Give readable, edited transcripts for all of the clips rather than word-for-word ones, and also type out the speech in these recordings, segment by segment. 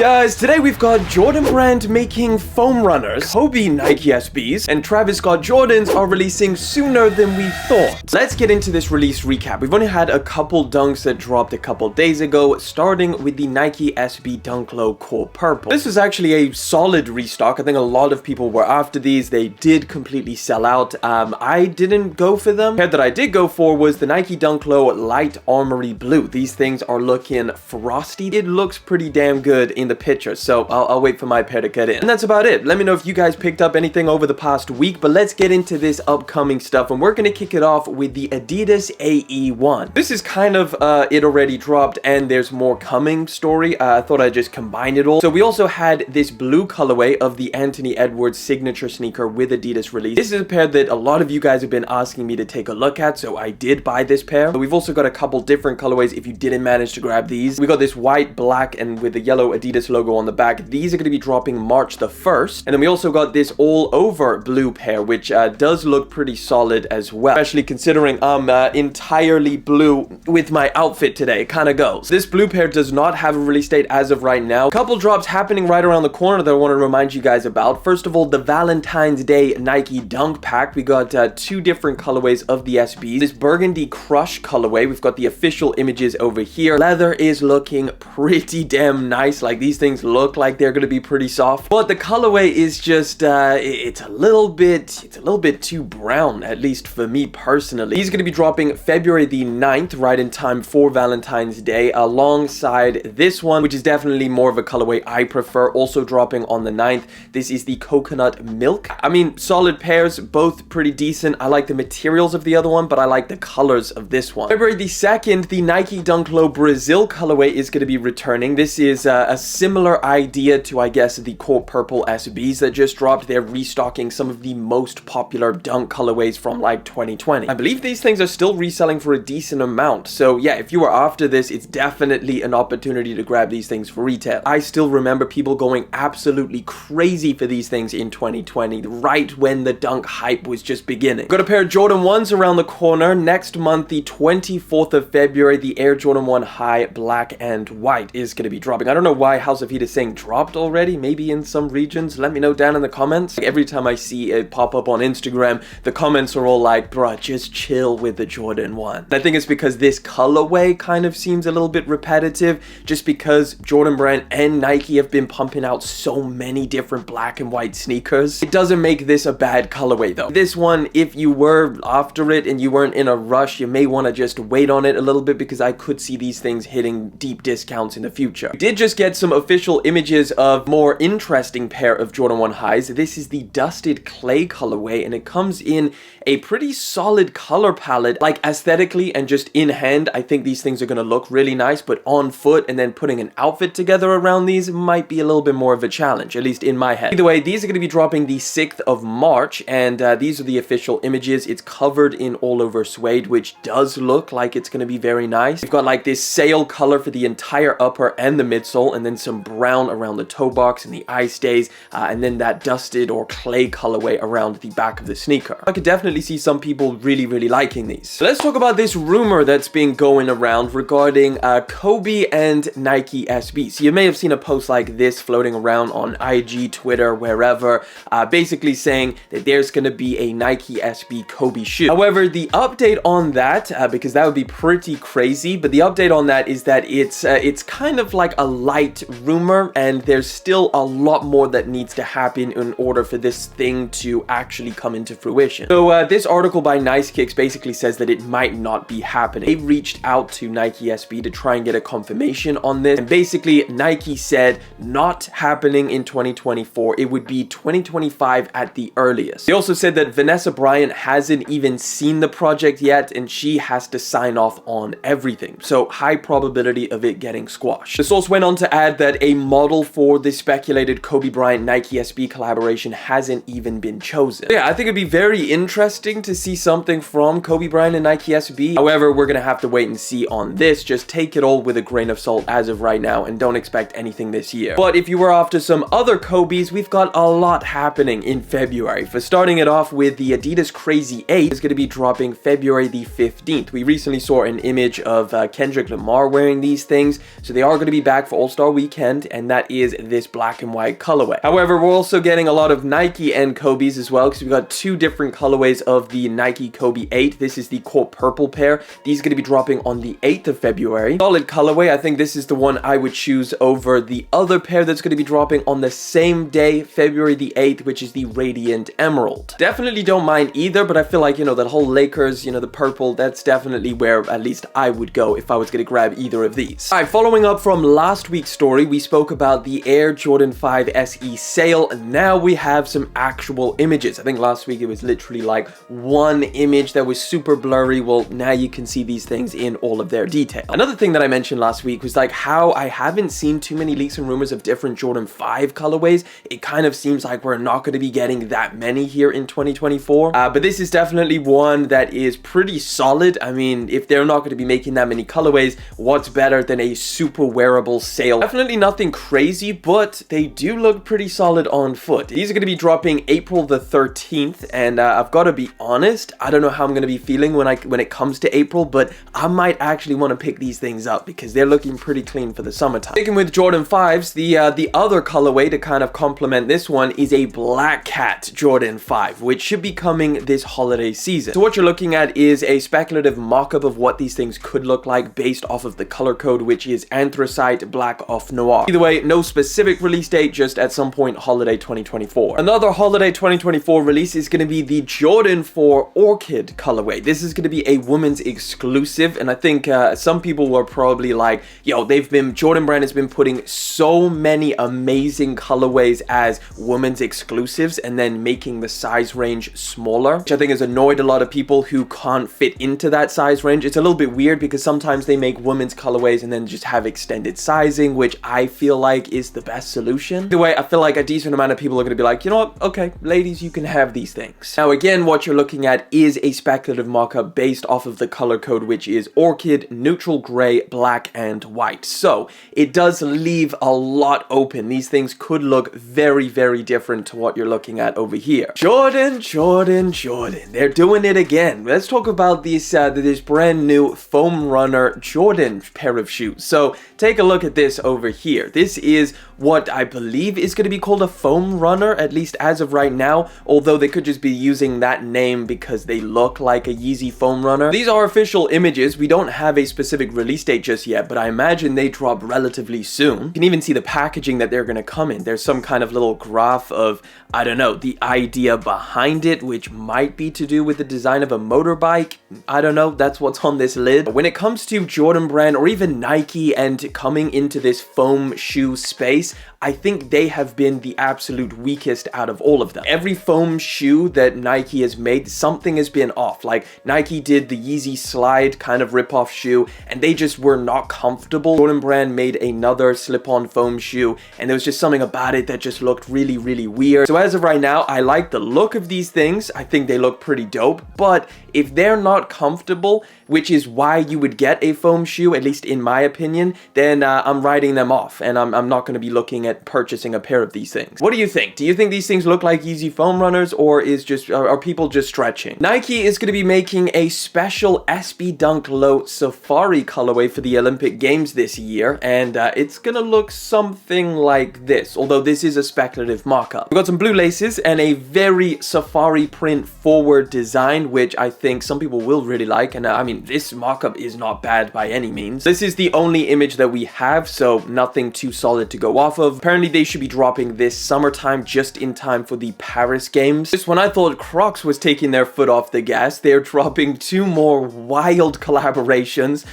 Guys, today we've got Jordan Brand making foam runners, Kobe Nike SBs, and Travis Scott Jordans are releasing sooner than we thought. Let's get into this release recap. We've only had a couple dunks that dropped a couple days ago, starting with the Nike SB Dunk Low Core Purple. This was actually a solid restock. I think a lot of people were after these. They did completely sell out. I didn't go for them. The pair that I did go for was the Nike Dunk Low Light Armory Blue. These things are looking frosty. It looks pretty damn good in the picture, so I'll wait for my pair to get in. And that's about it. Let me know if you guys picked up anything over the past week, but let's get into this upcoming stuff, and we're gonna kick it off with the Adidas AE1. This is kind of it already dropped and there's more coming story. I thought I'd just combine it all. So we also had this blue colorway of the Anthony Edwards signature sneaker with Adidas release. This is a pair that a lot of you guys have been asking me to take a look at, so I did buy this pair. We've also got a couple different colorways if you didn't manage to grab these. We got this white, black, and with the yellow Adidas logo on the back. These are going to be dropping March the 1st. And then we also got this all over blue pair, which does look pretty solid as well, especially considering I'm entirely blue with my outfit today. It kind of goes. This blue pair does not have a release date as of right now. A couple drops happening right around the corner that I want to remind you guys about. First of all, the Valentine's Day Nike Dunk Pack. We got two different colorways of the SBs. This burgundy crush colorway. We've got the official images over here. Leather is looking pretty damn nice. Like, these things look like they're going to be pretty soft, but the colorway is just it's a little bit too brown, at least for me personally. He's going to be dropping February the 9th, right in time for Valentine's Day, alongside this one, which is definitely more of a colorway I prefer, also dropping on the 9th. This is the coconut milk. I mean, solid pairs, both pretty decent. I like the materials of the other one, but I like the colors of this one. February the 2nd, the Nike Dunk Low Brazil colorway is going to be returning. This is a similar idea to, I guess, the Core Purple SBs that just dropped. They're restocking some of the most popular dunk colorways from like 2020. I believe these things are still reselling for a decent amount. So yeah, if you are after this, it's definitely an opportunity to grab these things for retail. I still remember people going absolutely crazy for these things in 2020, right when the dunk hype was just beginning. Got a pair of Jordan 1s around the corner. Next month, the 24th of February, the Air Jordan 1 High Black and White is going to be dropping. I don't know why House of Heat is saying dropped already, maybe in some regions. Let me know down in the comments. Every time I see it pop up on Instagram, the comments are all like, bruh, just chill with the Jordan 1. I think it's because this colorway kind of seems a little bit repetitive, just because Jordan Brand and Nike have been pumping out so many different black and white sneakers. It doesn't make this a bad colorway though. This one, if you were after it and you weren't in a rush, you may want to just wait on it a little bit, because I could see these things hitting deep discounts in the future. We did just get some official images of more interesting pair of Jordan 1 highs. This is the Dusted Clay colorway, and it comes in a pretty solid color palette. Like, aesthetically and just in hand, I think these things are going to look really nice, but on foot and then putting an outfit together around these might be a little bit more of a challenge, at least in my head. Either way, these are going to be dropping the 6th of March, and these are the official images. It's covered in all over suede, which does look like it's going to be very nice. We've got like this sail color for the entire upper and the midsole, and then some brown around the toe box and the eye stays, and then that dusted or clay colorway around the back of the sneaker. I could definitely see some people really liking these. So let's talk about this rumor that's been going around regarding Kobe and Nike SB. So you may have seen a post like this floating around on IG, Twitter, wherever, basically saying that there's going to be a Nike SB Kobe shoe. However, the update on that, because that would be pretty crazy, but the update on that is that it's kind of like a light rumor, and there's still a lot more that needs to happen in order for this thing to actually come into fruition. So this article by Nice Kicks basically says that it might not be happening. They reached out to Nike SB to try and get a confirmation on this, and basically Nike said not happening in 2024. It would be 2025 at the earliest. They also said that Vanessa Bryant hasn't even seen the project yet, and she has to sign off on everything. So high probability of it getting squashed. The source went on to add that a model for the speculated Kobe Bryant Nike SB collaboration hasn't even been chosen. Yeah, I think it'd be very interesting to see something from Kobe Bryant and Nike SB. However, we're gonna have to wait and see on this. Just take it all with a grain of salt as of right now, and don't expect anything this year. But if you were after some other Kobe's, we've got a lot happening in February. For starting it off with the Adidas Crazy 8 is going to be dropping February the 15th. We recently saw an image of Kendrick Lamar wearing these things, so they are going to be back for All-Star Weekend. weekend, and that is this black and white colorway. However, we're also getting a lot of Nike and Kobe's as well, because we've got two different colorways of the Nike Kobe 8. This is the Core Purple pair. These are going to be dropping on the 8th of February. Solid colorway. I think this is the one I would choose over the other pair that's going to be dropping on the same day, February the 8th, which is the Radiant Emerald. Definitely don't mind either, but I feel like, you know, that whole Lakers, you know, the purple, that's definitely where at least I would go if I was going to grab either of these. All right, following up from last week's story, we spoke about the Air Jordan 5 SE sale, and now we have some actual images. I think last week it was literally like one image that was super blurry. Well, now you can see these things in all of their detail. Another thing that I mentioned last week was like how I haven't seen too many leaks and rumors of different Jordan 5 colorways. It kind of seems like we're not going to be getting that many here in 2024, but this is definitely one that is pretty solid. I mean, if they're not going to be making that many colorways, what's better than a super wearable sale? Definitely nothing crazy, but they do look pretty solid on foot. These are going to be dropping April the 13th, and I've got to be honest, I don't know how I'm going to be feeling when it comes to April, but I might actually want to pick these things up because they're looking pretty clean for the summertime. Sticking with Jordan 5s, the other colorway to kind of complement this one is a Black Cat Jordan 5, which should be coming this holiday season. So what you're looking at is a speculative mock-up of what these things could look like based off of the color code, which is Anthracite Black Off Noir. Either way, no specific release date, just at some point holiday 2024. Another holiday 2024 release is going to be the Jordan 4 Orchid colorway. This is going to be a women's exclusive, and I think some people were probably like, yo, Jordan Brand has been putting so many amazing colorways as women's exclusives and then making the size range smaller, which I think has annoyed a lot of people who can't fit into that size range. It's a little bit weird because sometimes they make women's colorways and then just have extended sizing, which I feel like is the best solution. Either way, I feel like a decent amount of people are going to be like, you know what, okay, ladies, you can have these things. Now again, what you're looking at is a speculative mock-up based off of the color code, which is Orchid, Neutral Gray, Black, and White. So it does leave a lot open. These things could look very, very different to what you're looking at over here. Jordan. They're doing it again. Let's talk about this brand new Foam Runner Jordan pair of shoes. So take a look at this over here. This is what I believe is going to be called a Foam Runner, at least as of right now, although they could just be using that name because they look like a Yeezy Foam Runner. These are official images. We don't have a specific release date just yet, but I imagine they drop relatively soon. You can even see the packaging that they're going to come in. There's some kind of little graph of, I don't know, the idea behind it, which might be to do with the design of a motorbike. I don't know, that's what's on this lid. When it comes to Jordan Brand or even Nike and coming into this foam shoe space, I think they have been the absolute weakest out of all of them. Every foam shoe that Nike has made, something has been off. Like Nike did the Yeezy Slide kind of rip-off shoe, and they just were not comfortable. Jordan Brand made another slip-on foam shoe, and there was just something about it that just looked really, really weird. So as of right now, I like the look of these things. I think they look pretty dope, but if they're not comfortable, which is why you would get a foam shoe, at least in my opinion, then I'm writing them off, and I'm not going to be looking at purchasing a pair of these things. What do you think? Do you think these things look like Yeezy Foam Runners, or are people just stretching? Nike is going to be making a special SB Dunk Low Safari colorway for the Olympic Games this year, and it's going to look something like this, although this is a speculative mock-up. We've got some blue laces and a very safari print forward design, which I think some people will really like, and I mean, this mock-up is not bad by any means. This is the only image that we have, so nothing too solid to go off of. Apparently they should be dropping this summertime, just in time for the Paris Games. Just when I thought Crocs was taking their foot off the gas, they're dropping two more wild collaborations.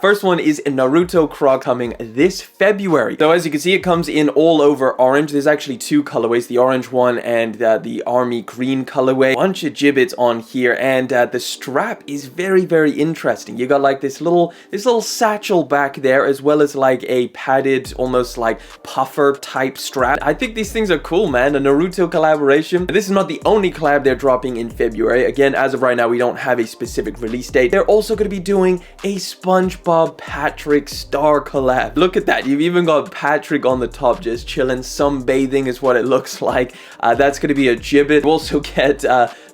First one is a Naruto Croc coming this February. So as you can see, it comes in all over orange. There's actually two colorways, the orange one and the army green colorway. Bunch of gibbets on here, and the strap is very, very interesting. You got like this little satchel back there, as well as like a padded, almost like puffer zipper type strap. I think these things are cool, man. A Naruto collaboration. And this is not the only collab they're dropping in February. Again, as of right now, we don't have a specific release date. They're also going to be doing a SpongeBob Patrick Star collab. Look at that. You've even got Patrick on the top just chilling. Sunbathing is what it looks like. That's going to be a gibbet. You also get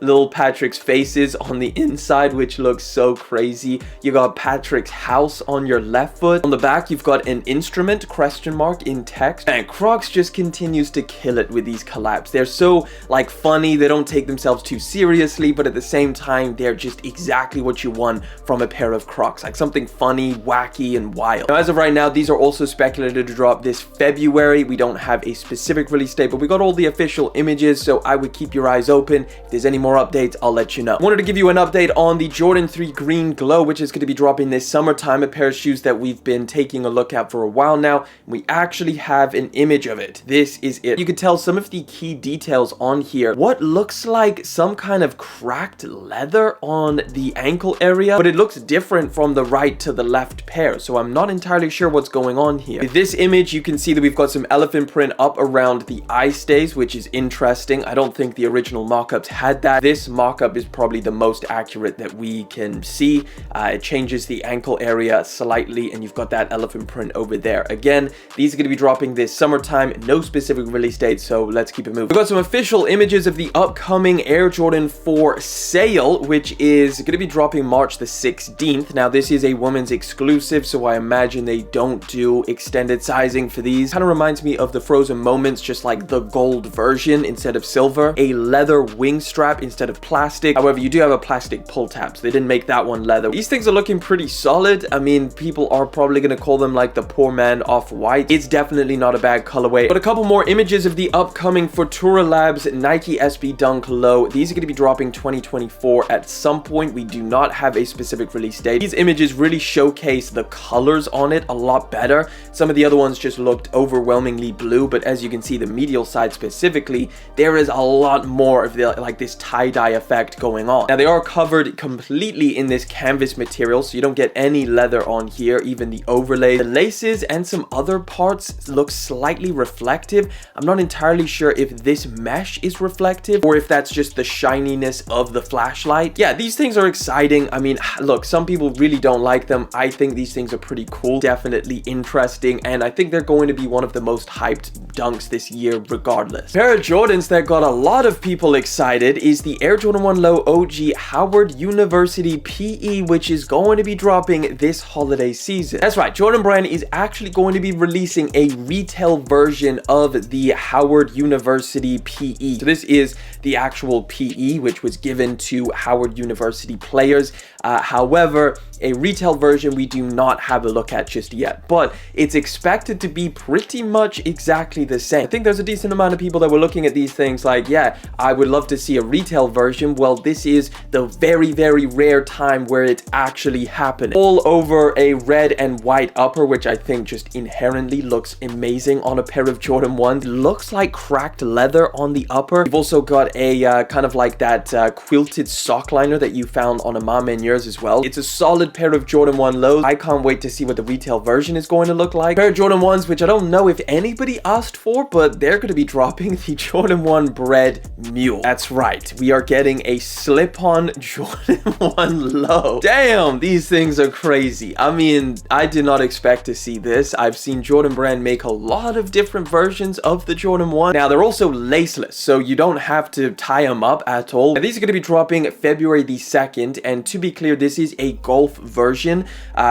little Patrick's faces on the inside, which looks so crazy. You got Patrick's house on your left foot. On the back, you've got an instrument question mark in text. And Crocs just continues to kill it with these collabs. They're so like funny. They don't take themselves too seriously, but at the same time, they're just exactly what you want from a pair of Crocs. Like something funny, wacky, and wild. Now, as of right now, these are also speculated to drop this February. We don't have a specific release date, but we got all the official images, so I would keep your eyes open. If there's any more updates, I'll let you know. I wanted to give you an update on the Jordan 3 Green Glow, which is going to be dropping this summertime, a pair of shoes that we've been taking a look at for a while now. We actually have an image of it. This is it. You can tell some of the key details on here. What looks like some kind of cracked leather on the ankle area, but it looks different from the right to the left pair, so I'm not entirely sure what's going on here. With this image, you can see that we've got some elephant print up around the eye stays, which is interesting. I don't think the original mock-ups had that. This mock-up is probably the most accurate that we can see. It changes the ankle area slightly, and you've got that elephant print over there. Again, these are going to be dropping this summertime. No specific release date, so let's keep it moving. We've got some official images of the upcoming Air Jordan 4 sale, which is going to be dropping March the 16th. Now, this is a women's exclusive, so I imagine they don't do extended sizing for these. Kind of reminds me of the Frozen Moments, just like the gold version instead of silver. A leather wing strap instead of plastic. However, you do have a plastic pull tab, so they didn't make that one leather. These things are looking pretty solid. I mean, people are probably going to call them like the poor man off-white. It's definitely not a bad colorway. But a couple more images of the upcoming Futura Labs Nike SB Dunk Low. These are going to be dropping 2024 at some point. We do not have a specific release date. These images really showcase the colors on it a lot better. Some of the other ones just looked overwhelmingly blue, but as you can see, the medial side specifically, there is a lot more of the like this tie-dye effect going on. Now, they are covered completely in this canvas material, so you don't get any leather on here. Even the overlay, the laces, and some other parts look slightly reflective. I'm not entirely sure if this mesh is reflective or if that's just the shininess of the flashlight. Yeah, these things are exciting. I mean, look, some people really don't like them. I think these things are pretty cool, definitely interesting, and I think they're going to be one of the most hyped dunks this year regardless. A pair of Jordans that got a lot of people excited is the Air Jordan 1 Low OG Howard University PE, which is going to be dropping this holiday season. That's right, Jordan Brand is actually going to be releasing a retail version of the Howard University PE. So this is the actual PE, which was given to Howard University players. However, a retail version we do not have a look at just yet, but it's expected to be pretty much exactly the same. I think there's a decent amount of people that were looking at these things like, yeah, I would love to see a retail version. Well, this is the very, very rare time where it's actually happening. All over a red and white upper, which I think just inherently looks amazing on a pair of Jordan 1s. Looks like cracked leather on the upper. You've also got a kind of like that quilted sock liner that you found on a mom and yours as well. It's a solid pair of Jordan 1 lows. I can't wait to see what the retail version is going to look like. Pair of Jordan 1s, which I don't know if anybody asked for, but they're going to be dropping the Jordan 1 Bread Mule. That's right. We are getting a slip-on Jordan 1 low. Damn, these things are crazy. I mean, I did not expect to see this. I've seen Jordan Brand make a lot of different versions of the Jordan 1. Now, they're also laceless, so you don't have to tie them up at all. And these are going to be dropping February the 2nd, and to be clear, this is a golf version,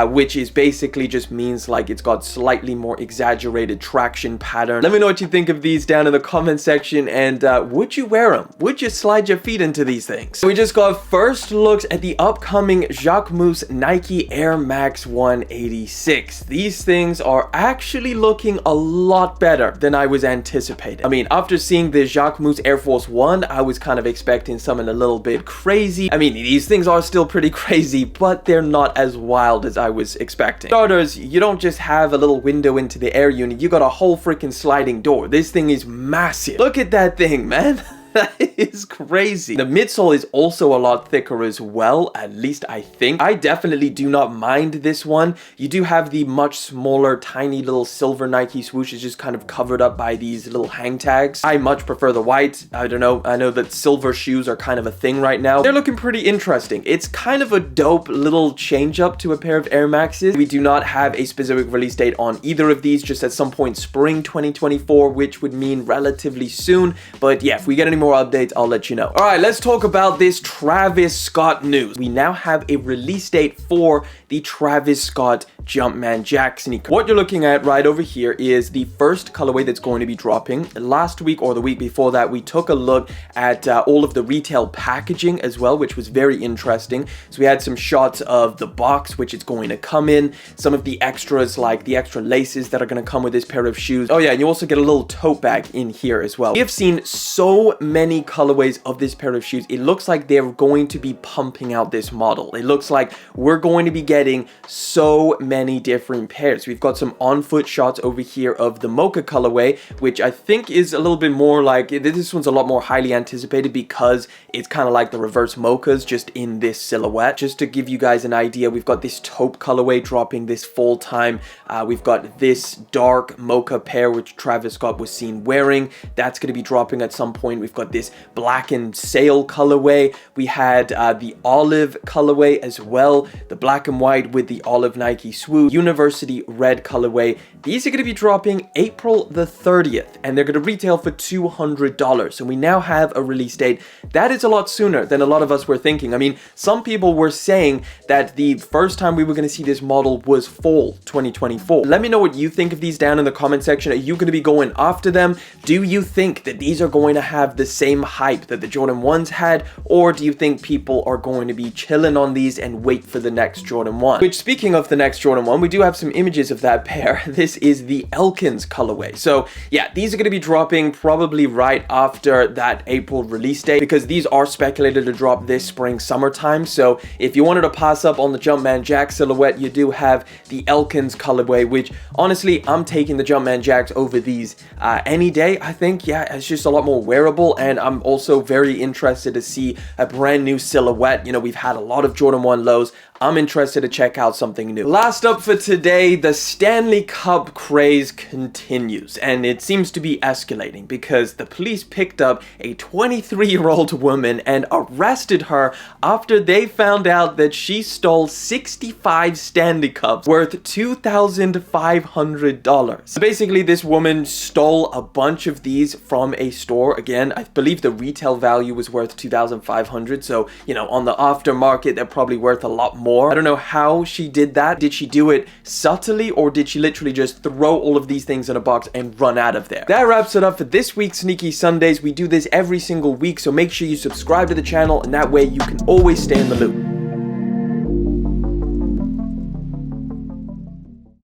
which is basically just means like it's got slightly more exaggerated traction pattern. Let me know what you think of these down in the comment section, and would you wear them? Would you slide your feet into these things? So we just got first looks at the upcoming Jacquemus Nike Air Max 186. These things are actually looking a lot better than I was anticipating. I mean, after seeing the Jacquemus Air Force 1, I was kind of expecting something a little bit crazy. I mean, these things are still pretty crazy, but they're not as wild as I was expecting. Starters, you don't just have a little window into the air unit, you got a whole freaking sliding door. This thing is massive. Look at that thing, man. That is crazy. The midsole is also a lot thicker as well, at least I think. I definitely do not mind this one. You do have the much smaller, tiny little silver Nike swoosh. It's just kind of covered up by these little hang tags. I much prefer the white. I don't know. I know that silver shoes are kind of a thing right now. They're looking pretty interesting. It's kind of a dope little change up to a pair of Air Maxes. We do not have a specific release date on either of these, just at some point spring 2024, which would mean relatively soon. But yeah, if we get any more updates, I'll let you know. All right, let's talk about this Travis Scott news. We now have a release date for the Travis Scott Jumpman Jack sneaker. What you're looking at right over here is the first colorway that's going to be dropping. Last week or the week before that, we took a look at all of the retail packaging as well, which was very interesting. So we had some shots of the box, which it's going to come in, some of the extras like the extra laces that are going to come with this pair of shoes. Oh yeah, and you also get a little tote bag in here as well. We have seen so many colorways of this pair of shoes. It looks like they're going to be pumping out this model. It looks like we're going to be getting so many different pairs. We've got some on-foot shots over here of the mocha colorway, which I think is a little bit more like, this one's a lot more highly anticipated because it's kind of like the reverse mochas just in this silhouette. Just to give you guys an idea, we've got this taupe colorway dropping this fall time. We've got this dark mocha pair which Travis Scott was seen wearing. That's going to be dropping at some point. We've got this black and sail colorway. We had the olive colorway as well, the black and white with the olive Nike swoosh, university red colorway. These are going to be dropping April the 30th, and they're going to retail for $200. So we now have a release date that is a lot sooner than a lot of us were thinking. I mean, some people were saying that the first time we were going to see this model was fall 2024. Let me know what you think of these down in the comment section. Are you going to be going after them? Do you think that these are going to have the same hype that the Jordan 1s had, or do you think people are going to be chilling on these and wait for the next Jordan 1? Which, speaking of the next Jordan 1, we do have some images of that pair. This is the Elkins colorway. So yeah, these are going to be dropping probably right after that April release date, because these are speculated to drop this spring summertime. So if you wanted to pass up on the Jumpman Jack silhouette, you do have the Elkins colorway, which honestly, I'm taking the Jumpman Jacks over these any day. I think, yeah, it's just a lot more wearable, and I'm also very interested to see a brand new silhouette. You know, we've had a lot of Jordan 1 lows. I'm interested to check out something new. Last up for today, the Stanley Cup craze continues, and it seems to be escalating because the police picked up a 23-year-old woman and arrested her after they found out that she stole 65 Stanley Cups worth $2,500. So basically, this woman stole a bunch of these from a store. Again, I believe the retail value was worth $2,500. So, you know, on the aftermarket, they're probably worth a lot more. I don't know how she did that. Did she do it subtly, or did she literally just throw all of these things in a box and run out of there? That wraps it up for this week's Sneaky Sundays. We do this every single week, so make sure you subscribe to the channel, and that way you can always stay in the loop.